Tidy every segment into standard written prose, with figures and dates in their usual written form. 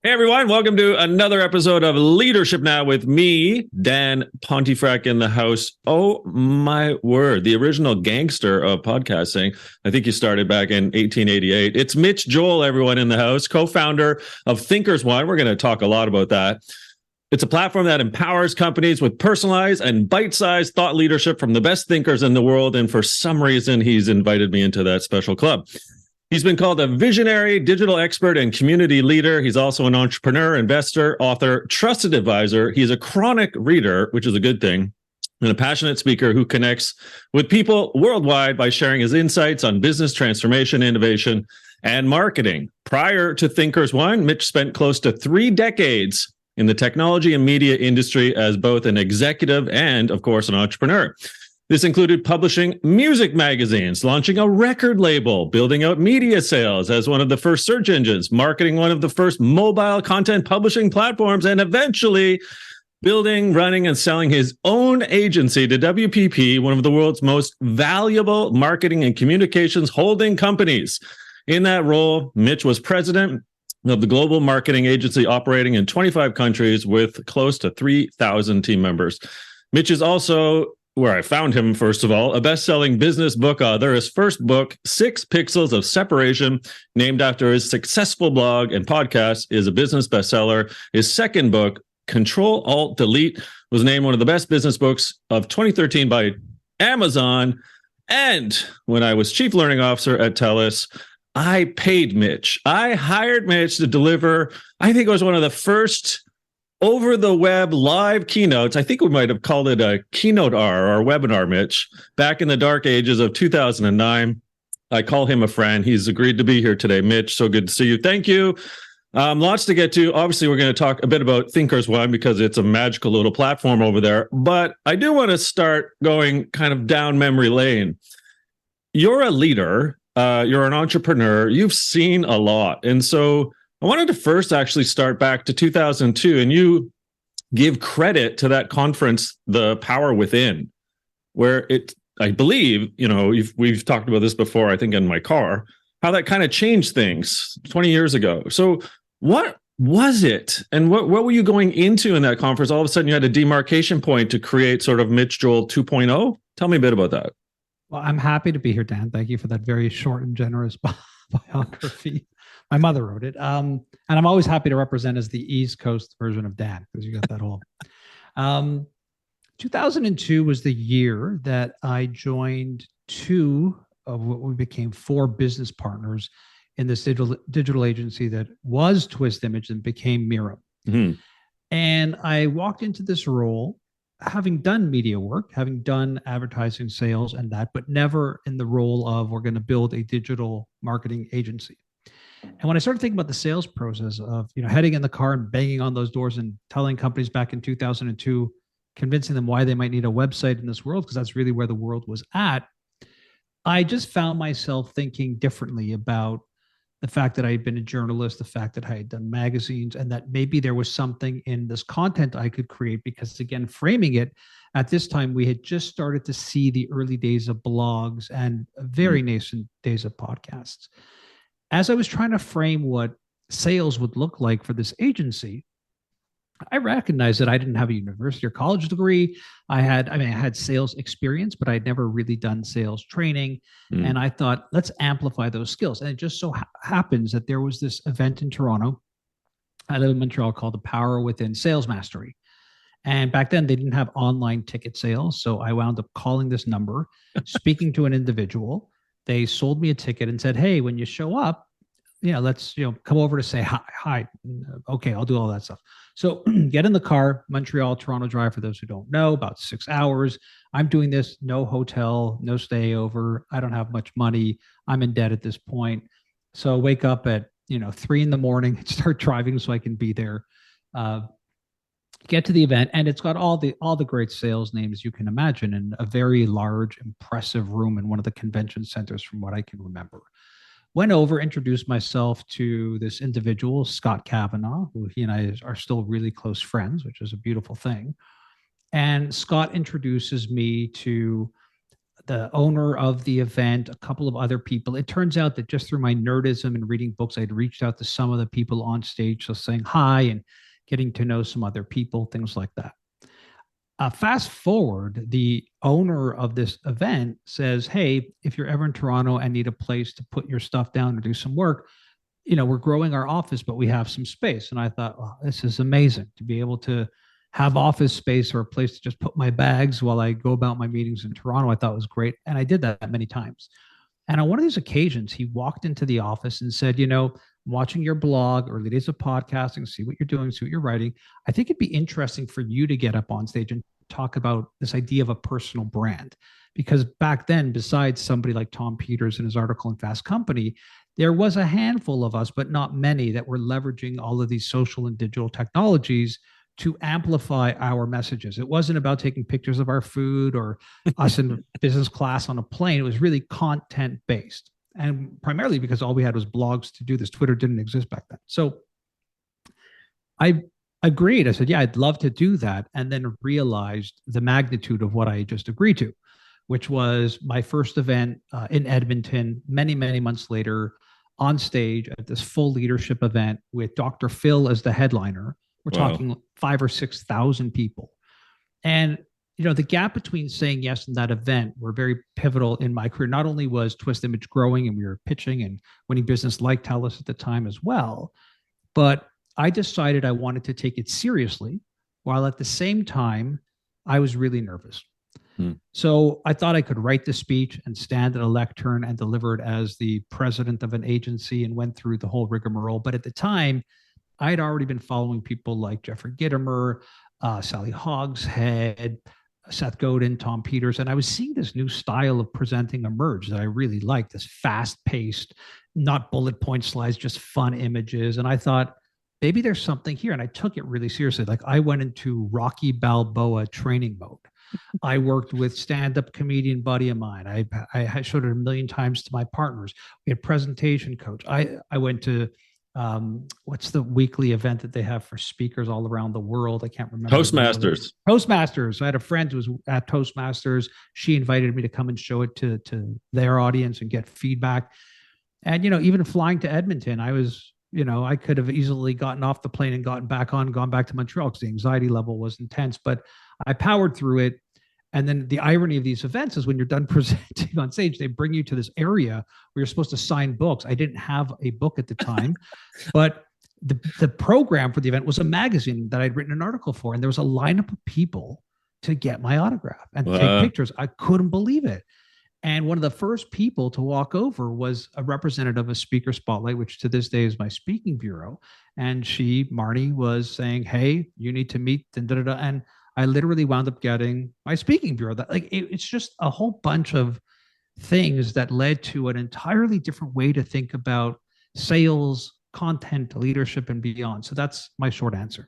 Hey everyone, welcome to another episode of Leadership Now with me, Dan Pontefract in the house. Oh my word, the original gangster of podcasting. I think he started back in 1888. It's Mitch Joel, everyone in the house, co-founder of ThinkersOne. We're going to talk a lot about that. It's a platform that empowers companies with personalized and bite-sized thought leadership from the best thinkers in the world. And for some reason, he's invited me into that special club. He's been called a visionary, digital expert, and community leader. He's also an entrepreneur, investor, author, trusted advisor. He's a chronic reader, which is a good thing, and a passionate speaker who connects with people worldwide by sharing his insights on business transformation, innovation, and marketing. Prior to ThinkersOne, Mitch spent close to 3 decades in the technology and media industry as both an executive and, of course, an entrepreneur. This included publishing music magazines, launching a record label, building out media sales as one of the first search engines, marketing one of the first mobile content publishing platforms, and eventually building, running, and selling his own agency to WPP, one of the world's most valuable marketing and communications holding companies. In that role, Mitch was president of the global marketing agency operating in 25 countries with close to 3,000 team members. Mitch is also, where I found him, first of all, a best-selling business book author. His first book, 6 Pixels of Separation, named after his successful blog and podcast, is a business bestseller. His second book, Control, Alt, Delete, was named one of the best business books of 2013 by Amazon. And when I was chief learning officer at TELUS, I paid Mitch. I hired Mitch to deliver, I think it was one of the first over the web live keynotes. I think we might have called it a keynote R or webinar, Mitch, back in the dark ages of 2009. I call him a friend. He's agreed to be here today. Mitch, so good to see you. Thank you. Lots to get to. Obviously, we're going to talk a bit about ThinkersOne because it's a magical little platform over there. But I do want to start going kind of down memory lane. You're a leader. You're an entrepreneur. You've seen a lot. And so I wanted to first actually start back to 2002, and you give credit to that conference, The Power Within, where I believe, we've talked about this before, I think in my car, how that kind of changed things 20 years ago. So what was it? And what were you going into in that conference? All of a sudden you had a demarcation point to create sort of Mitch Joel 2.0. Tell me a bit about that. Well, I'm happy to be here, Dan. Thank you for that very short and generous biography. My mother wrote it. And I'm always happy to represent as the East Coast version of Dan, because you got that whole. 2002 was the year that I joined 2 of what we became 4 business partners in this digital agency that was Twist Image and became Mira. Mm-hmm. And I walked into this role having done media work, having done advertising, sales, and that, but never in the role of we're going to build a digital marketing agency. And when I started thinking about the sales process of, heading in the car and banging on those doors and telling companies back in 2002, convincing them why they might need a website in this world, because that's really where the world was at, I just found myself thinking differently about the fact that I had been a journalist, the fact that I had done magazines, and that maybe there was something in this content I could create, because again, framing it at this time, we had just started to see the early days of blogs and very nascent days of podcasts. As I was trying to frame what sales would look like for this agency, I recognized that I didn't have a university or college degree. I had sales experience, but I'd never really done sales training. And I thought, let's amplify those skills. And it just so happens that there was this event in Toronto, I live in Montreal, called The Power Within Sales Mastery. And back then they didn't have online ticket sales. So I wound up calling this number, speaking to an individual. They sold me a ticket and said, hey, when you show up, let's, come over to say hi. Okay, I'll do all that stuff. So get in the car, Montreal, Toronto drive, for those who don't know, about 6 hours. I'm doing this, no hotel, no stay over. I don't have much money. I'm in debt at this point. So wake up at, 3 in the morning, start driving so I can be there, get to the event. And it's got all the great sales names you can imagine in a very large, impressive room in one of the convention centers from what I can remember. Went over, introduced myself to this individual, Scott Kavanaugh, who he and I are still really close friends, which is a beautiful thing. And Scott introduces me to the owner of the event, a couple of other people. It turns out that just through my nerdism and reading books, I'd reached out to some of the people on stage, so saying hi and getting to know some other people, things like that. Fast forward, the owner of this event says, "Hey, if you're ever in Toronto and need a place to put your stuff down or do some work, we're growing our office, but we have some space." And I thought, wow, this is amazing to be able to have office space or a place to just put my bags while I go about my meetings in Toronto. I thought was great. And I did that many times. And on one of these occasions, he walked into the office and said, watching your blog, early days of podcasting, see what you're doing, see what you're writing. I think it'd be interesting for you to get up on stage and talk about this idea of a personal brand. Because back then, besides somebody like Tom Peters in his article in Fast Company, there was a handful of us, but not many, that were leveraging all of these social and digital technologies to amplify our messages. It wasn't about taking pictures of our food or us in business class on a plane. It was really content based. And primarily because all we had was blogs to do this. Twitter didn't exist back then. So I agreed. I said, yeah, I'd love to do that. And then realized the magnitude of what I just agreed to, which was my first event in Edmonton, many, many months later, on stage at this full leadership event with Dr. Phil as the headliner. We're talking 5,000 or 6,000 people. And, the gap between saying yes and that event were very pivotal in my career. Not only was Twist Image growing and we were pitching and winning business like TELUS at the time as well, but I decided I wanted to take it seriously while at the same time, I was really nervous. So I thought I could write the speech and stand at a lectern and deliver it as the president of an agency and went through the whole rigmarole. But at the time, I had already been following people like Jeffrey Gitomer, Sally Hogshead, Seth Godin, Tom Peters, and I was seeing this new style of presenting emerge that I really liked, this fast-paced, not bullet point slides, just fun images. And I thought, maybe there's something here. And I took it really seriously. Like I went into Rocky Balboa training mode. I worked with stand-up comedian buddy of mine. I showed it a million times to my partners. We had presentation coach. I went to what's the weekly event that they have for speakers all around the world? I can't remember. Toastmasters. I had a friend who was at Toastmasters. She invited me to come and show it to their audience and get feedback. And, even flying to Edmonton, I was, I could have easily gotten off the plane and gone back to Montreal because the anxiety level was intense, but I powered through it. And then the irony of these events is when you're done presenting on stage, they bring you to this area where you're supposed to sign books. I didn't have a book at the time, but the program for the event was a magazine that I'd written an article for. And there was a lineup of people to get my autograph and take pictures. I couldn't believe it. And one of the first people to walk over was a representative of Speaker Spotlight, which to this day is my speaking bureau. And Marnie, was saying, "Hey, you need to meet," and I literally wound up getting my speaking bureau. It's just a whole bunch of things that led to an entirely different way to think about sales, content, leadership, and beyond. So that's my short answer.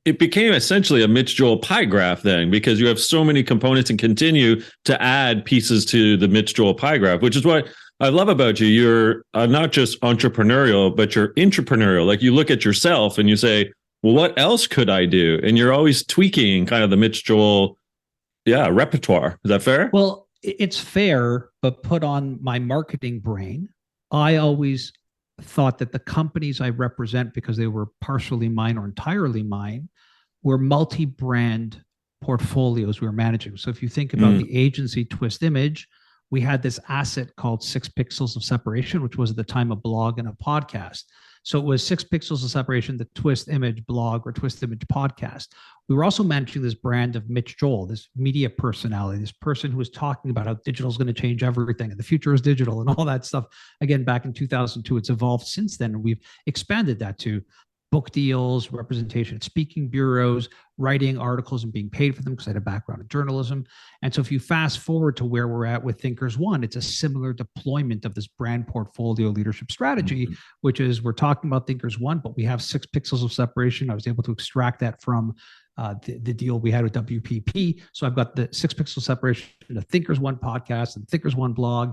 It became essentially a Mitch Joel pie graph then, because you have so many components and continue to add pieces to the Mitch Joel pie graph, which is what I love about you. You're not just entrepreneurial, but you're intrapreneurial. Like you look at yourself and you say, well, what else could I do? And you're always tweaking kind of the Mitch Joel, repertoire. Is that fair? Well, it's fair, but put on my marketing brain. I always thought that the companies I represent, because they were partially mine or entirely mine, were multi-brand portfolios we were managing. So if you think about the agency Twist Image, we had this asset called 6 Pixels of Separation, which was at the time a blog and a podcast. So it was 6 Pixels of Separation, the Twist Image blog or Twist Image podcast. We were also managing this brand of Mitch Joel, this media personality, this person who was talking about how digital is going to change everything and the future is digital and all that stuff. Again, back in 2002, it's evolved since then. And we've expanded that to book deals, representation at speaking bureaus, writing articles and being paid for them because I had a background in journalism. And so if you fast forward to where we're at with ThinkersOne, it's a similar deployment of this brand portfolio leadership strategy, which is we're talking about ThinkersOne, but we have 6 Pixels of Separation. I was able to extract that from the deal we had with WPP. So I've got the 6 Pixels Separation, the ThinkersOne podcast and ThinkersOne blog,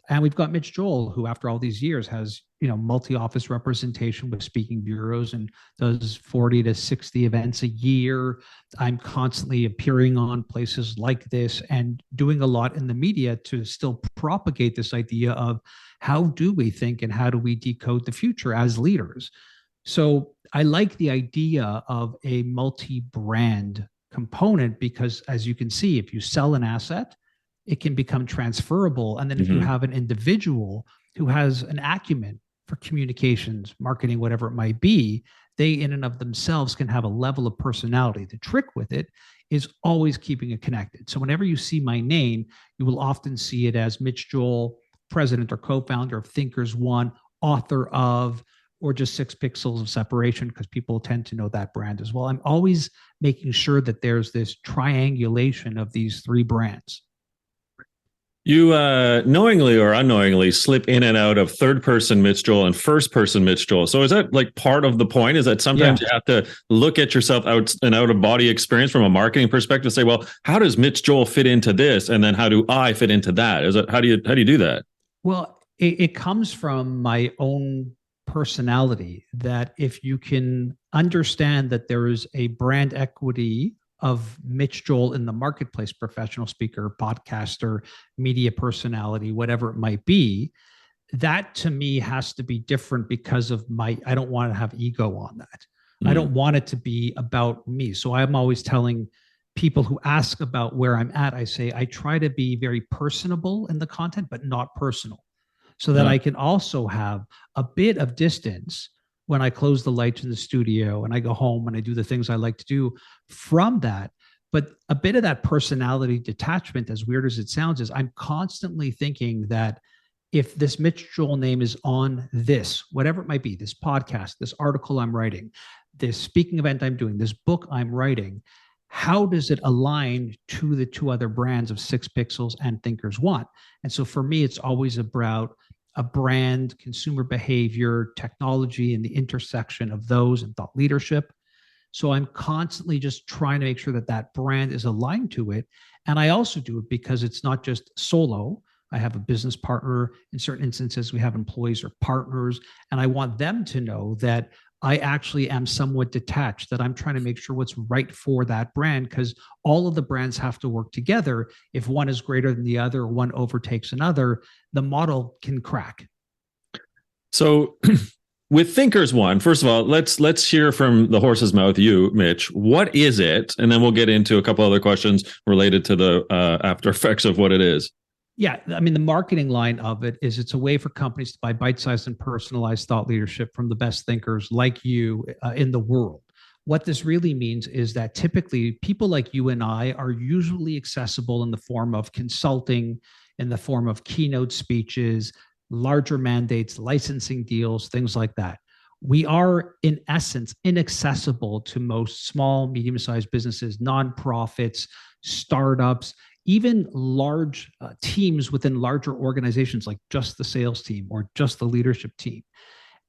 And we've got Mitch Joel, who after all these years has, multi-office representation with speaking bureaus and does 40 to 60 events a year. I'm constantly appearing on places like this and doing a lot in the media to still propagate this idea of how do we think and how do we decode the future as leaders. So I like the idea of a multi-brand component because, as you can see, if you sell an asset, it can become transferable. And then if you have an individual who has an acumen for communications, marketing, whatever it might be, they in and of themselves can have a level of personality. The trick with it is always keeping it connected. So whenever you see my name, you will often see it as Mitch Joel, president or co-founder of ThinkersOne, author of, or just 6 Pixels of Separation, because people tend to know that brand as well. I'm always making sure that there's this triangulation of these 3 brands. You knowingly or unknowingly slip in and out of third person Mitch Joel and first person Mitch Joel. So is that like part of the point? Is that sometimes you have to look at yourself out of body experience from a marketing perspective, say, well, how does Mitch Joel fit into this? And then how do I fit into that? How do you do that? Well, it comes from my own personality, that if you can understand that there is a brand equity of Mitch Joel in the marketplace, professional speaker, podcaster, media personality, whatever it might be, that to me has to be different because of I don't want to have ego on that. I don't want it to be about me. So I'm always telling people who ask about where I'm at, I say, I try to be very personable in the content, but not personal, so that I can also have a bit of distance when I close the lights in the studio and I go home and I do the things I like to do from that. But a bit of that personality detachment, as weird as it sounds, is I'm constantly thinking that if this Mitch Joel name is on this, whatever it might be, this podcast, this article I'm writing, this speaking event I'm doing, this book I'm writing, how does it align to the 2 other brands of 6 Pixels and ThinkersOne? And so for me, it's always about a brand, consumer behavior, technology, and the intersection of those and thought leadership. So I'm constantly just trying to make sure that that brand is aligned to it. And I also do it because it's not just solo. I have a business partner. In certain instances, we have employees or partners, and I want them to know that I actually am somewhat detached, that I'm trying to make sure what's right for that brand, because all of the brands have to work together. If one is greater than the other, or one overtakes another, the model can crack. So with ThinkersOne, first of all, let's hear from the horse's mouth, you, Mitch. What is it? And then we'll get into a couple other questions related to the after effects of what it is. Yeah, I mean, the marketing line of it is it's a way for companies to buy bite-sized and personalized thought leadership from the best thinkers like you in the world. What this really means is that typically people like you and I are usually accessible in the form of consulting, in the form of keynote speeches, larger mandates, licensing deals, things like that. We are, in essence, inaccessible to most small, medium-sized businesses, nonprofits, startups, even large teams within larger organizations, like just the sales team or just the leadership team.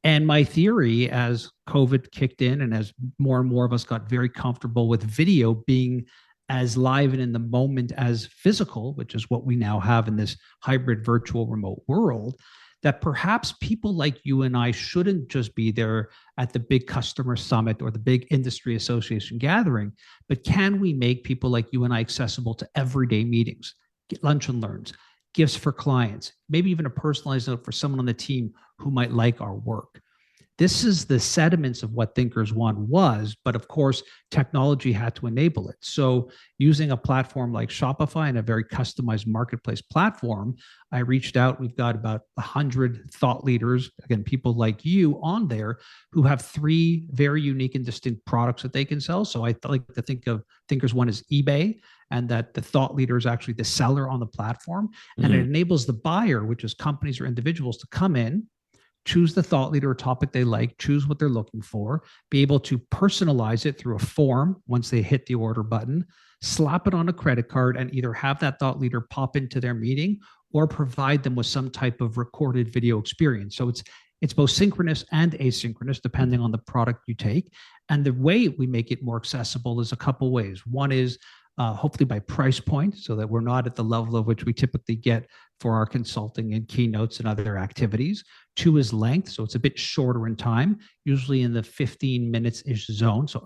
And my theory, as COVID kicked in and as more and more of us got very comfortable with video being as live and in the moment as physical, which is what we now have in this hybrid virtual remote world, that perhaps people like you and I shouldn't just be there at the big customer summit or the big industry association gathering, but can we make people like you and I accessible to everyday meetings, get lunch and learns, gifts for clients, maybe even a personalized note for someone on the team who might like our work. This is the sediments of what ThinkersOne was, but of course, technology had to enable it. So using a platform like Shopify and a very customized marketplace platform, I reached out. We've got about 100 thought leaders, again, people like you on there who have 3 very unique and distinct products that they can sell. So I like to think of ThinkersOne as eBay, and that the thought leader is actually the seller on the platform. And it enables the buyer, which is companies or individuals, to come in, choose the thought leader or topic they like, choose what they're looking for, be able to personalize it through a form once they hit the order button, slap it on a credit card, and either have that thought leader pop into their meeting or provide them with some type of recorded video experience. So it's both synchronous and asynchronous, depending on the product you take. And the way we make it more accessible is a couple ways. One is hopefully by price point, so that we're not at the level of which we typically get for our consulting and keynotes and other activities. 2 is length, so it's a bit shorter in time, usually in the 15 minutes-ish zone, so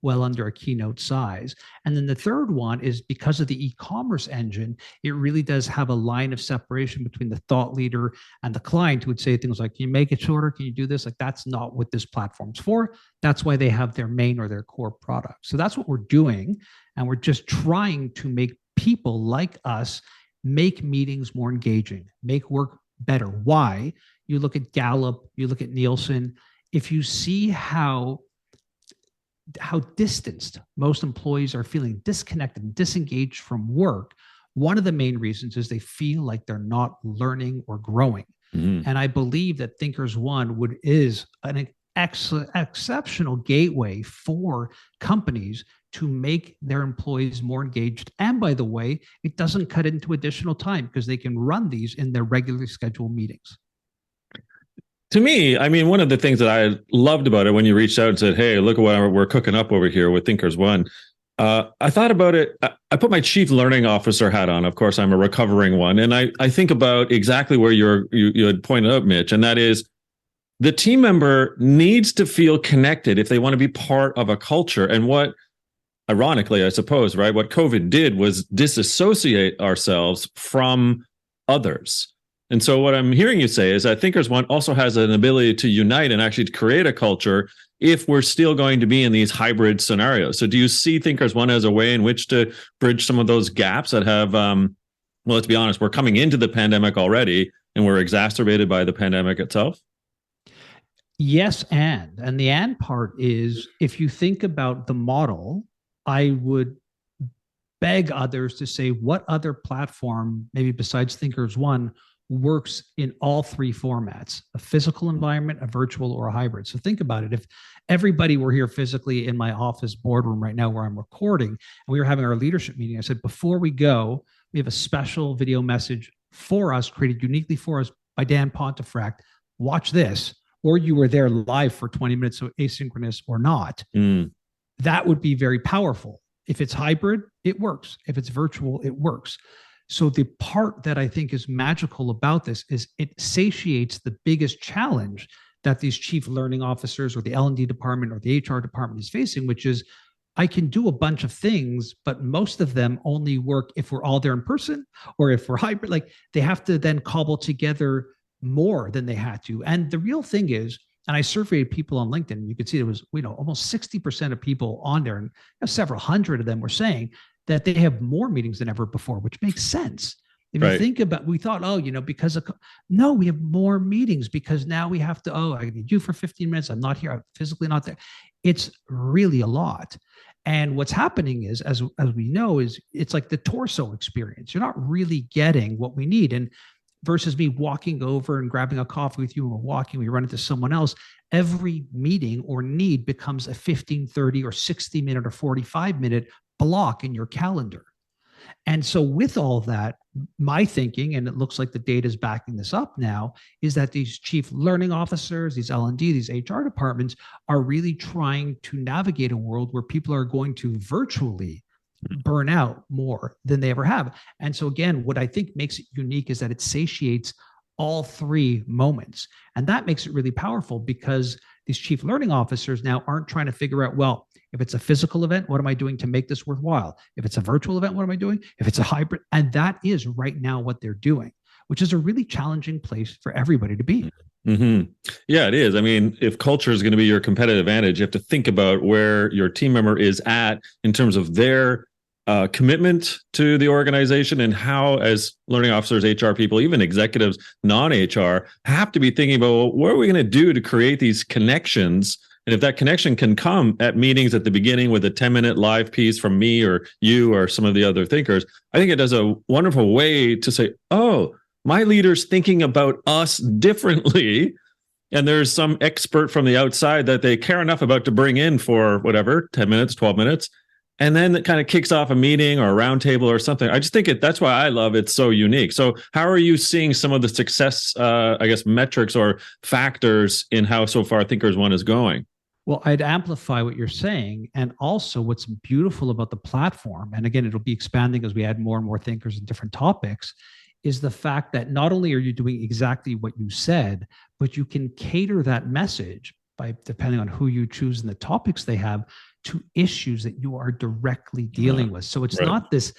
well under a keynote size. And then the third one is because of the e-commerce engine, it really does have a line of separation between the thought leader and the client, who would say things like, can you make it shorter? Can you do this? Like, that's not what this platform's for. That's why they have their main or their core product. So that's what we're doing. And we're just trying to make people like us make meetings more engaging, make work better. Why? You look at Gallup, you look at Nielsen. If you see how distanced most employees are feeling, disconnected and disengaged from work, one of the main reasons is they feel like they're not learning or growing. Mm-hmm. And I believe that ThinkersOne is an exceptional gateway for companies to make their employees more engaged. And by the way, it doesn't cut into additional time because they can run these in their regularly scheduled meetings. To me, I mean, one of the things that I loved about it when you reached out and said, hey, look at what we're cooking up over here with ThinkersOne. I thought about it. I put my chief learning officer hat on. Of course, I'm a recovering one. And I think about exactly where you had pointed out, Mitch, and that is the team member needs to feel connected if they want to be part of a culture. And what, ironically, I suppose, right, what COVID did was disassociate ourselves from others. And so what I'm hearing you say is that ThinkersOne also has an ability to unite and actually to create a culture if we're still going to be in these hybrid scenarios. So do you see ThinkersOne as a way in which to bridge some of those gaps that have, well, let's be honest, we're coming into the pandemic already and we're exacerbated by the pandemic itself? Yes, and the and part is, if you think about the model, I would beg others to say what other platform, maybe besides ThinkersOne, works in all 3 formats: a physical environment, a virtual, or a hybrid. So think about it. If everybody were here physically in my office boardroom right now where I'm recording, and we were having our leadership meeting, I said, before we go, we have a special video message for us, created uniquely for us by Dan Pontefract. Watch this. Or you were there live for 20 minutes, so asynchronous or not. That would be very powerful. If it's hybrid, it works. If it's virtual, it works. So the part that I think is magical about this is it satiates the biggest challenge that these chief learning officers or the L&D department or the HR department is facing, which is, I can do a bunch of things, but most of them only work if we're all there in person or if we're hybrid. Like, they have to then cobble together more than they had to. And the real thing is, and I surveyed people on LinkedIn, and you could see there was, almost 60% of people on there, and several hundred of them were saying that they have more meetings than ever before, which makes sense. If you think about, we thought, because of, no, we have more meetings because now we have to, I need you for 15 minutes. I'm not here. I'm physically not there. It's really a lot. And what's happening is, as we know, is it's like the torso experience. You're not really getting what we need. And versus me walking over and grabbing a coffee with you, and we're walking, we run into someone else, every meeting or need becomes a 15, 30, or 60 minute or 45-minute block in your calendar. And so with all of that, my thinking, and it looks like the data is backing this up now, is that these chief learning officers, these L&D, these HR departments are really trying to navigate a world where people are going to virtually burn out more than they ever have. And so again, what I think makes it unique is that it satiates all 3 moments. And that makes it really powerful, because these chief learning officers now aren't trying to figure out, well, if it's a physical event, what am I doing to make this worthwhile? If it's a virtual event, what am I doing? If it's a hybrid, and that is right now what they're doing, which is a really challenging place for everybody to be. Mm-hmm. Yeah, it is. I mean, if culture is going to be your competitive advantage, you have to think about where your team member is at in terms of their commitment to the organization, and how, as learning officers, HR people, even executives, non-HR, have to be thinking about, well, what are we going to do to create these connections? And if that connection can come at meetings at the beginning with a 10-minute live piece from me or you or some of the other thinkers, I think it does a wonderful way to say, oh, my leader's thinking about us differently. And there's some expert from the outside that they care enough about to bring in for whatever, 10 minutes, 12 minutes. And then it kind of kicks off a meeting or a roundtable or something. I just think that's why I love it so unique. So how are you seeing some of the success, metrics or factors in how so far ThinkersOne is going? Well, I'd amplify what you're saying. And also, what's beautiful about the platform, and again, it'll be expanding as we add more and more thinkers and different topics, is the fact that not only are you doing exactly what you said, but you can cater that message by, depending on who you choose and the topics they have, to issues that you are directly dealing with. So it's not this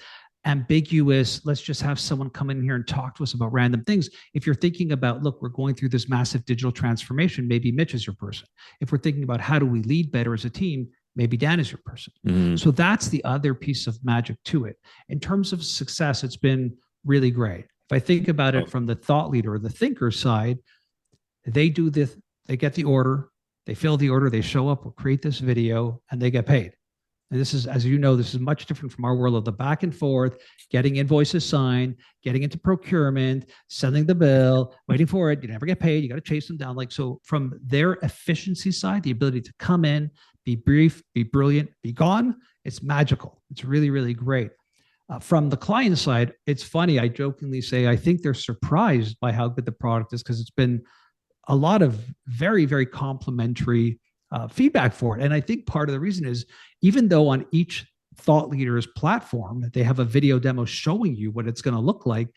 ambiguous, let's just have someone come in here and talk to us about random things. If you're thinking about, look, we're going through this massive digital transformation, maybe Mitch is your person. If we're thinking about how do we lead better as a team, maybe Dan is your person. Mm-hmm. So that's the other piece of magic to it. In terms of success, it's been really great. If I think about it from the thought leader or the thinker side, they do this, they get the order, they fill the order, they show up, we'll create this video, and they get paid. And this is, as you know, this is much different from our world of the back and forth, getting invoices signed, getting into procurement, sending the bill, waiting for it. You never get paid. You got to chase them down. Like, so from their efficiency side, the ability to come in, be brief, be brilliant, be gone, it's magical. It's really, really great. From the client side, it's funny. I jokingly say, I think they're surprised by how good the product is because it's been a lot of very, very complimentary feedback for it. And I think part of the reason is, even though on each thought leader's platform, they have a video demo showing you what it's going to look like,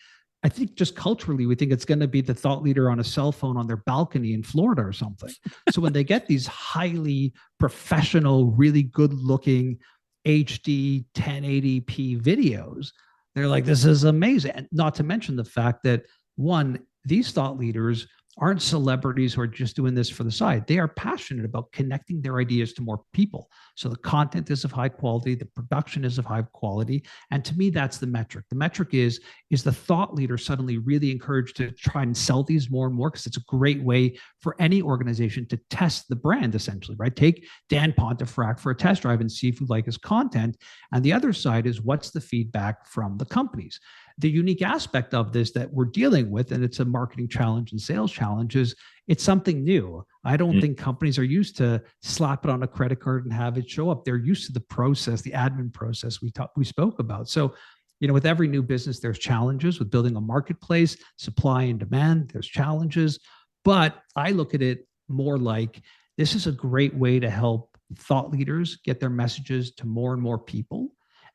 I think just culturally, we think it's going to be the thought leader on a cell phone on their balcony in Florida or something. So when they get these highly professional, really good looking HD 1080p videos, they're like, this is amazing. And not to mention the fact that, one, these thought leaders aren't celebrities who are just doing this for the side. They are passionate about connecting their ideas to more people. So the content is of high quality, the production is of high quality. And to me, that's the metric. The metric is the thought leader suddenly really encouraged to try and sell these more and more? Because it's a great way for any organization to test the brand, essentially, right? Take Dan Pontefract for a test drive and see if you like his content. And the other side is, what's the feedback from the companies? The unique aspect of this that we're dealing with, and it's a marketing challenge and sales challenge, is it's something new. I don't think companies are used to slap it on a credit card and have it show up. They're used to the process, the admin process we spoke about. So, with every new business, there's challenges with building a marketplace, supply and demand. There's challenges, but I look at it more like this is a great way to help thought leaders get their messages to more and more people.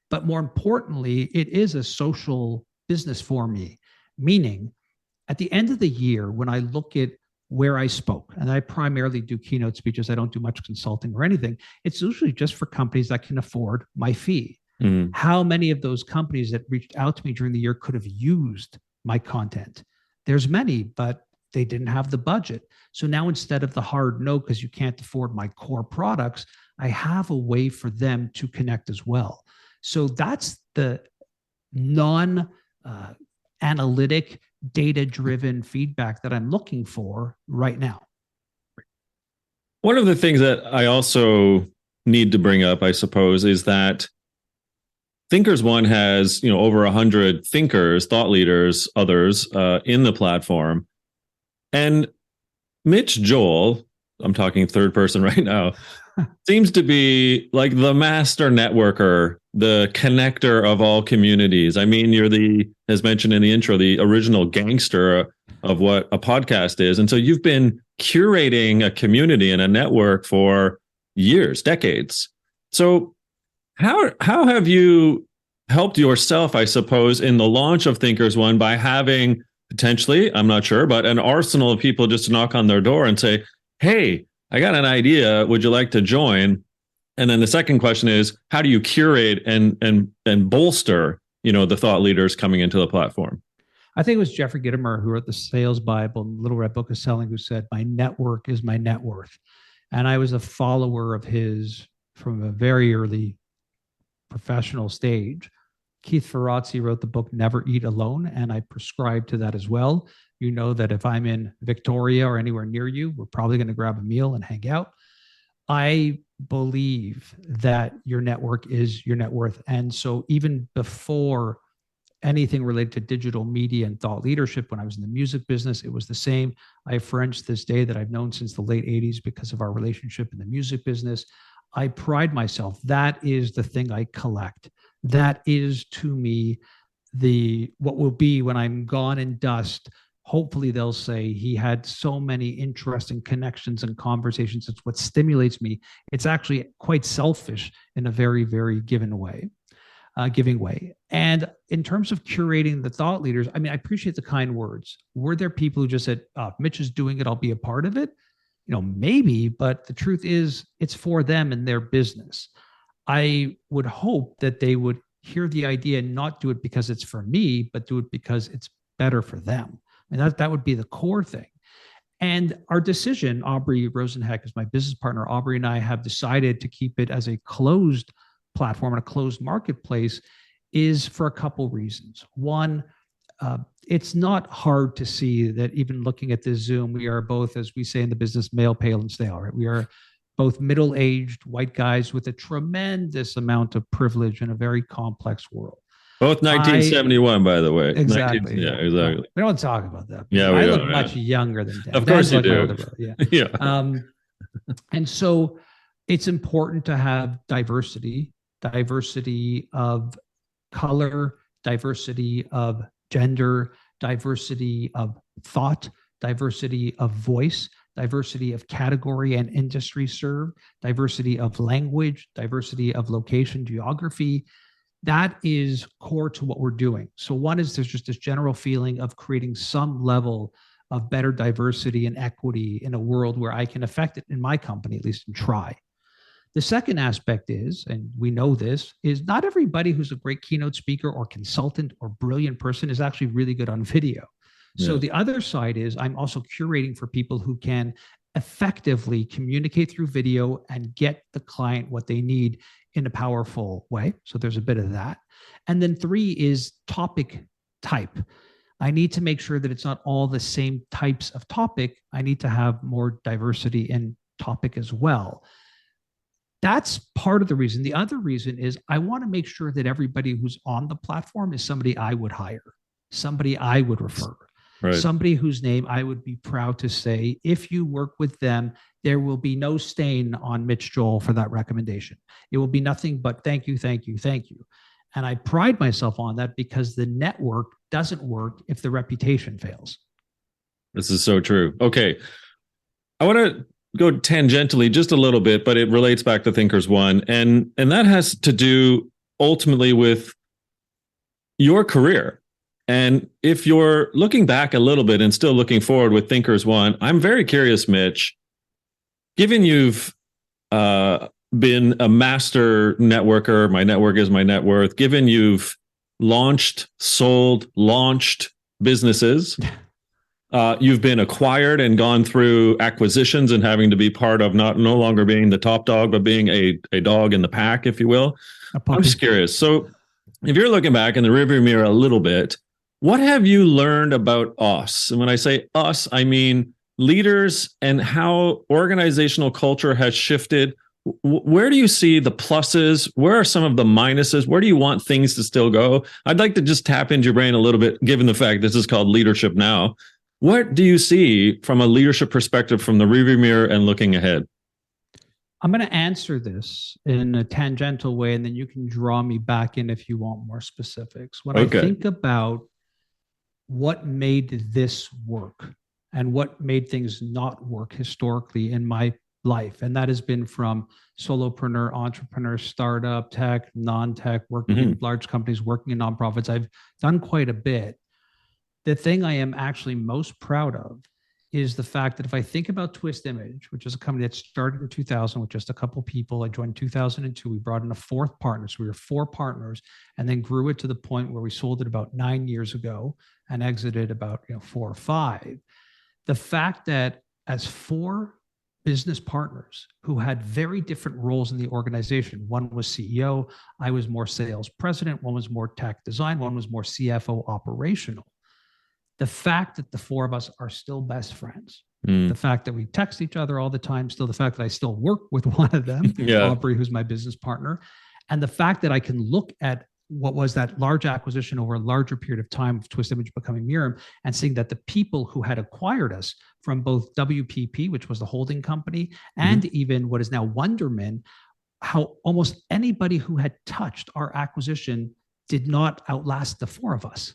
But more importantly, it is a social business for me, meaning at the end of the year, when I look at where I spoke, and I primarily do keynote speeches, I don't do much consulting or anything. It's usually just for companies that can afford my fee. Mm-hmm. How many of those companies that reached out to me during the year could have used my content? There's many, but they didn't have the budget. So now, instead of the hard no, because you can't afford my core products, I have a way for them to connect as well. So that's the non-analytic, data-driven feedback that I'm looking for right now. One of the things that I also need to bring up, I suppose, is that ThinkersOne has, over 100 thinkers, thought leaders, others in the platform. And Mitch Joel, I'm talking third person right now, seems to be like the master networker, the connector of all communities. I mean, you're as mentioned in the intro, the original gangster of what a podcast is. And so you've been curating a community and a network for years, decades. So how have you helped yourself, I suppose, in the launch of ThinkersOne by having potentially, I'm not sure, but an arsenal of people just to knock on their door and say, hey, I got an idea. Would you like to join? And then the second question is, how do you curate and bolster, the thought leaders coming into the platform? I think it was Jeffrey Gitomer who wrote the Sales Bible and Little Red Book of Selling, who said, my network is my net worth. And I was a follower of his from a very early professional stage. Keith Ferrazzi wrote the book Never Eat Alone, and I prescribe to that as well. You know that if I'm in Victoria or anywhere near you, we're probably going to grab a meal and hang out. I believe that your network is your net worth. And so even before anything related to digital media and thought leadership, when I was in the music business, it was the same. I have friends to this day that I've known since the late 80s because of our relationship in the music business. I pride myself. That is the thing I collect. That is, to me, what will be, when I'm gone in dust, hopefully they'll say he had so many interesting connections and conversations. It's what stimulates me. It's actually quite selfish in a very, very giving way. And in terms of curating the thought leaders, I mean, I appreciate the kind words. Were there people who just said, Mitch is doing it, I'll be a part of it? Maybe, but the truth is it's for them and their business. I would hope that they would hear the idea and not do it because it's for me, but do it because it's better for them. And that would be the core thing. And our decision, Aubrey Rosenheck is my business partner. Aubrey and I have decided to keep it as a closed platform and a closed marketplace is for a couple reasons. One, it's not hard to see that even looking at this Zoom, we are both, as we say in the business, male, pale, and stale, right? We are both middle-aged white guys with a tremendous amount of privilege in a very complex world. Both 1971, by the way. Exactly. Yeah, exactly. We don't talk about that. Yeah, I look much younger than Dan. Of course you do. Yeah. Yeah. And so it's important to have diversity of color, diversity of gender, diversity of thought, diversity of voice, diversity of category and industry served, diversity of language, diversity of location, geography. That is core to what we're doing. So one is there's just this general feeling of creating some level of better diversity and equity in a world where I can affect it in my company, at least, and try. The second aspect is, and we know this, is not everybody who's a great keynote speaker or consultant or brilliant person is actually really good on video. Yeah. So the other side is I'm also curating for people who can effectively communicate through video and get the client what they need in a powerful way. So there's a bit of that. And then 3 is topic type. I need to make sure that it's not all the same types of topic. I need to have more diversity in topic as well. That's part of the reason. The other reason is I want to make sure that everybody who's on the platform is somebody I would hire, somebody I would refer, right. Somebody whose name I would be proud to say, if you work with them, there will be no stain on Mitch Joel for that recommendation. It will be nothing but thank you, thank you, thank you. And I pride myself on that because the network doesn't work if the reputation fails. This is so true. Okay. I want to go tangentially just a little bit, but it relates back to ThinkersOne. And that has to do ultimately with your career. And if you're looking back a little bit and still looking forward with ThinkersOne, I'm very curious, Mitch, given you've been a master networker, my network is my net worth, given you've launched businesses, you've been acquired and gone through acquisitions and having to be part of no longer being the top dog, but being a dog in the pack, if you will. I'm just curious. So if you're looking back in the rearview mirror a little bit, what have you learned about us? And when I say us, I mean leaders and how organizational culture has shifted. Where do you see the pluses? Where are some of the minuses? Where do you want things to still go? I'd like to just tap into your brain a little bit, given the fact this is called Leadership Now. What do you see from a leadership perspective from the rearview mirror and looking ahead? I'm going to answer this in a tangential way, and then you can draw me back in if you want more specifics. When I think about what made this work and what made things not work historically in my life, and that has been from solopreneur, entrepreneur, startup, tech, non-tech, working in large companies, working in nonprofits. I've done quite a bit. The thing I am actually most proud of is the fact that if I think about Twist Image, which is a company that started in 2000 with just a couple people, I joined in 2002. We brought in a 4th partner. So we were 4 partners and then grew it to the point where we sold it about 9 years ago and exited about 4 or 5. The fact that as 4 business partners who had very different roles in the organization, one was CEO, I was more sales president, one was more tech design, one was more CFO operational. The fact that the 4 of us are still best friends, the fact that we text each other all the time, still the fact that I still work with one of them, Aubrey, who's my business partner, and the fact that I can look at what was that large acquisition over a larger period of time of Twist Image becoming Mirum and seeing that the people who had acquired us from both WPP, which was the holding company, and even what is now Wonderman, how almost anybody who had touched our acquisition did not outlast the 4 of us.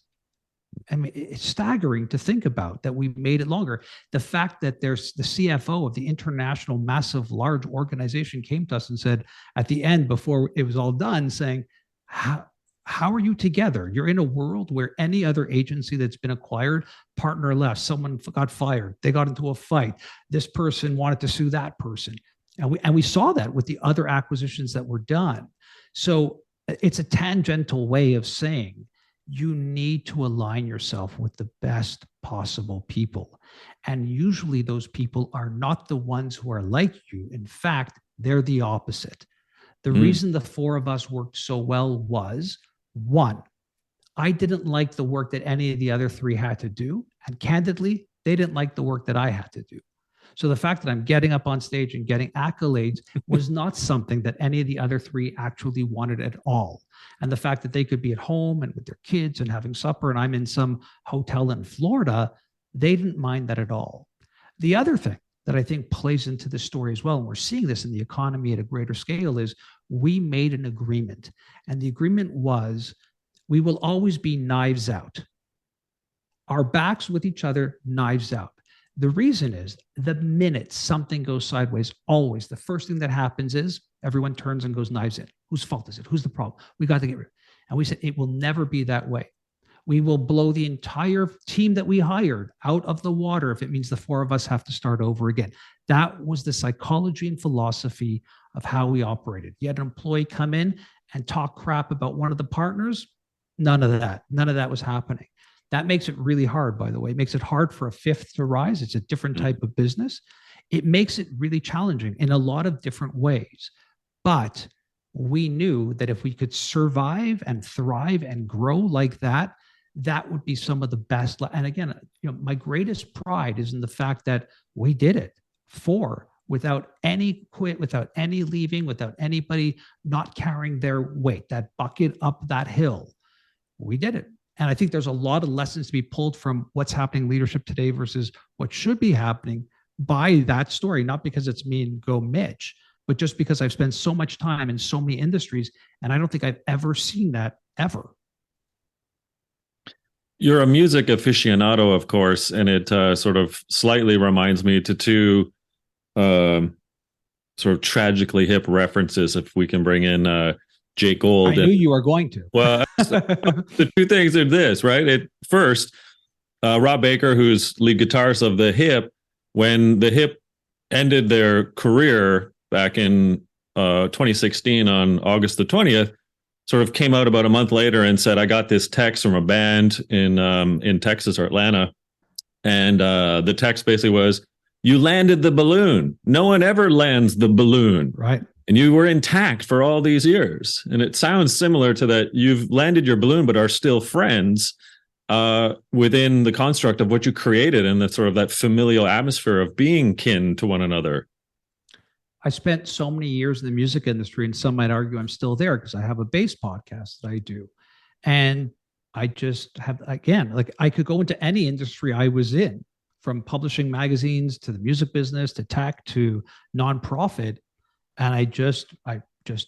I mean, it's staggering to think about that we made it longer. The fact that there's the CFO of the international, massive, large organization came to us and said at the end, before it was all done, saying, how are you together? You're in a world where any other agency that's been acquired, partner left, someone got fired, they got into a fight, this person wanted to sue that person. And we saw that with the other acquisitions that were done. So it's a tangential way of saying you need to align yourself with the best possible people. And usually those people are not the ones who are like you. In fact, they're the opposite. The reason the four of us worked so well was, one, I didn't like the work that any of the other three had to do. And candidly, they didn't like the work that I had to do. So the fact that I'm getting up on stage and getting accolades was not something that any of the other three actually wanted at all. And the fact that they could be at home and with their kids and having supper, and I'm in some hotel in Florida, they didn't mind that at all. The other thing that I think plays into the story as well, and we're seeing this in the economy at a greater scale, is we made an agreement. And the agreement was, we will always be knives out. Our backs with each other, knives out. The reason is the minute something goes sideways, always the first thing that happens is everyone turns and goes knives in. Whose fault is it? Who's the problem? We got to get rid of it. And we said, it will never be that way. We will blow the entire team that we hired out of the water if it means the four of us have to start over again. That was the psychology and philosophy of how we operated. You had an employee come in and talk crap about one of the partners. None of that. None of that was happening. That makes it really hard, by the way. It makes it hard for a fifth to rise. It's a different type of business. It makes it really challenging in a lot of different ways. But we knew that if we could survive and thrive and grow like that, that would be some of the best. And again, my greatest pride is in the fact that we did it without any quit, without any leaving, without anybody not carrying their weight, that bucket up that hill. We did it. And I think there's a lot of lessons to be pulled from what's happening in leadership today versus what should be happening by that story, not because it's me and go Mitch, but just because I've spent so much time in so many industries, and I don't think I've ever seen that ever. You're a music aficionado, of course, and it sort of slightly reminds me to two sort of tragically hip references, if we can bring in Jake Gold. I knew you were going to. Well, the two things are this, right? First, Rob Baker, who's lead guitarist of the Hip, when the Hip ended their career back in 2016 on August the 20th, sort of came out about a month later and said, I got this text from a band in Texas or Atlanta. And the text basically was, you landed the balloon. No one ever lands the balloon. Right. And you were intact for all these years. And it sounds similar to that. You've landed your balloon, but are still friends within the construct of what you created and the sort of that familial atmosphere of being kin to one another. I spent so many years in the music industry, and some might argue I'm still there because I have a bass podcast that I do. And I just have, again, like I could go into any industry I was in, from publishing magazines to the music business to tech to nonprofit. And I just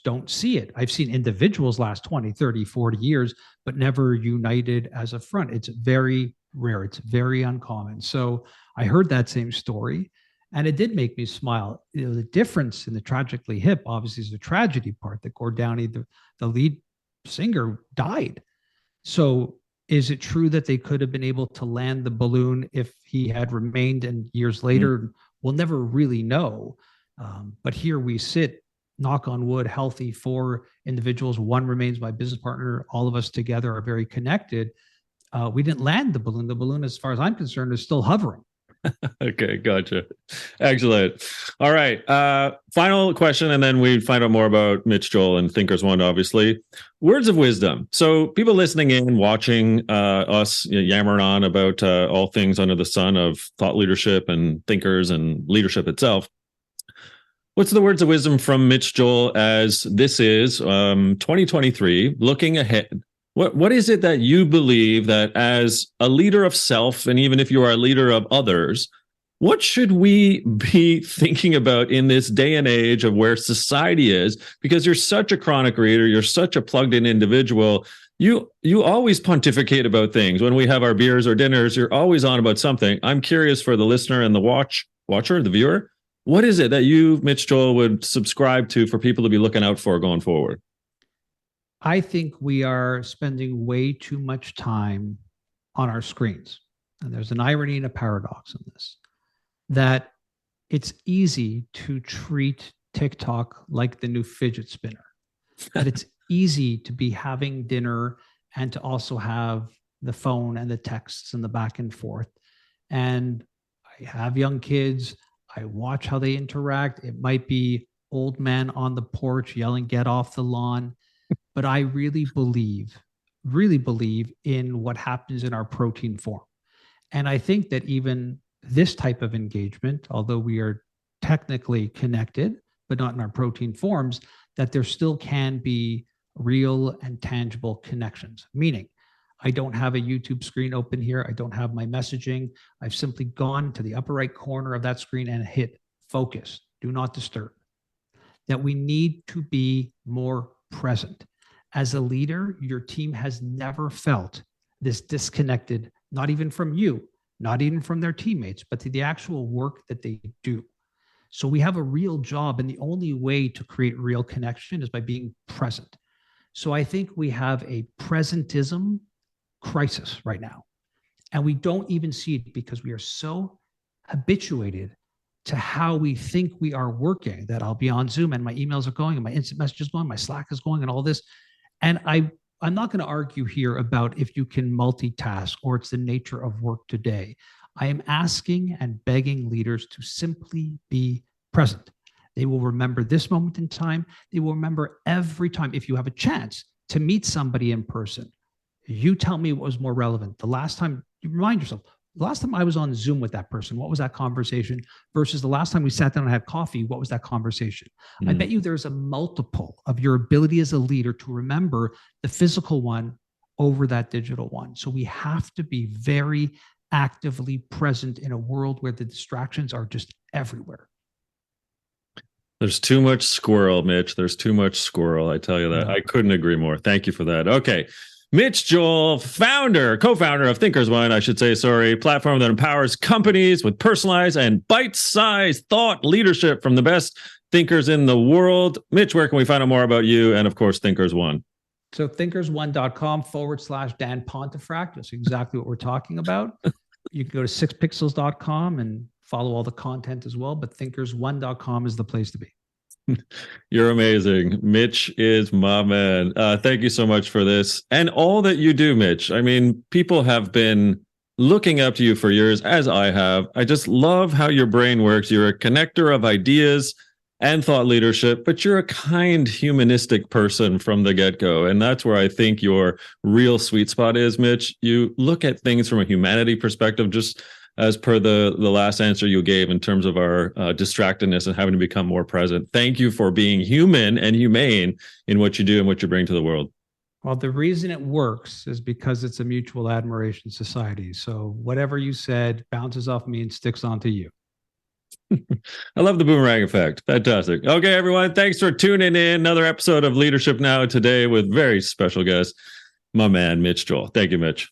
don't see it. I've seen individuals last 20, 30, 40 years, but never united as a front. It's very rare. It's very uncommon. So I heard that same story, and it did make me smile. The difference in the Tragically Hip, obviously, is the tragedy part that Gord Downey, the lead singer, died. So is it true that they could have been able to land the balloon if he had remained, and years later? We'll never really know. But here we sit, knock on wood, healthy, 4 individuals. One remains my business partner. All of us together are very connected. We didn't land the balloon. The balloon, as far as I'm concerned, is still hovering. Okay, gotcha. Excellent. All right. Final question, and then we find out more about Mitch Joel and ThinkersOne, obviously. Words of wisdom. So people listening in, watching us yammering on about all things under the sun of thought leadership and thinkers and leadership itself. What's the words of wisdom from Mitch Joel as this is 2023, looking ahead? What is it that you believe that as a leader of self, and even if you are a leader of others, What should we be thinking about in this day and age of where society is? Because you're such a chronic reader, you're such a plugged-in individual. You always pontificate about things. When we have our beers or dinners, you're always on about something. I'm curious for the listener and the watcher, the viewer, what is it that you, Mitch Joel, would subscribe to for people to be looking out for going forward? I think we are spending way too much time on our screens. And there's an irony and a paradox in this, that it's easy to treat TikTok like the new fidget spinner. That it's easy to be having dinner and to also have the phone and the texts and the back and forth. And I have young kids. I watch how they interact. It might be old man on the porch yelling, "Get off the lawn." But I really believe in what happens in our protein form. And I think that even this type of engagement, although we are technically connected, but not in our protein forms, that there still can be real and tangible connections. Meaning, I don't have a YouTube screen open here. I don't have my messaging. I've simply gone to the upper right corner of that screen and hit focus, do not disturb. That we need to be more present. As a leader, your team has never felt this disconnected, not even from you, not even from their teammates, but to the actual work that they do. So we have a real job, and the only way to create real connection is by being present. So I think we have a presentism crisis right now. And we don't even see it because we are so habituated to how we think we are working that I'll be on Zoom and my emails are going and my instant messages going, my Slack is going and all this. And I'm not going to argue here about if you can multitask or it's the nature of work today. I am asking and begging leaders to simply be present. They will remember this moment in time. They will remember every time. If you have a chance to meet somebody in person, you tell me what was more relevant. The last time, you remind yourself, the last time I was on Zoom with that person, what was that conversation versus the last time we sat down and had coffee, what was that conversation? I bet you there's a multiple of your ability as a leader to remember the physical one over that digital one. So we have to be very actively present in a world where the distractions are just everywhere. There's too much squirrel, Mitch. There's too much squirrel. I tell you that. I couldn't agree more. Thank you for that. Okay. Mitch Joel, co-founder of ThinkersOne, I should say, platform that empowers companies with personalized and bite-sized thought leadership from the best thinkers in the world. Mitch, where can we find out more about you and, of course, ThinkersOne? So thinkersone.com/Dan Pontefract. That's exactly what we're talking about. You can go to sixpixels.com and follow all the content as well, but thinkersone.com is the place to be. You're amazing. Mitch is my man. Thank you so much for this and all that you do, Mitch. I mean, people have been looking up to you for years, as I have. I just love how your brain works. You're a connector of ideas and thought leadership, but you're a kind, humanistic person from the get-go. And that's where I think your real sweet spot is, Mitch. You look at things from a humanity perspective, just as per the last answer you gave in terms of our distractedness and having to become more present. Thank you for being human and humane in what you do and what you bring to the world. Well, the reason it works is because it's a mutual admiration society. So whatever you said bounces off me and sticks onto you. I love the boomerang effect. Fantastic. Okay, everyone. Thanks for tuning in. Another episode of Leadership Now today with very special guest, my man, Mitch Joel. Thank you, Mitch.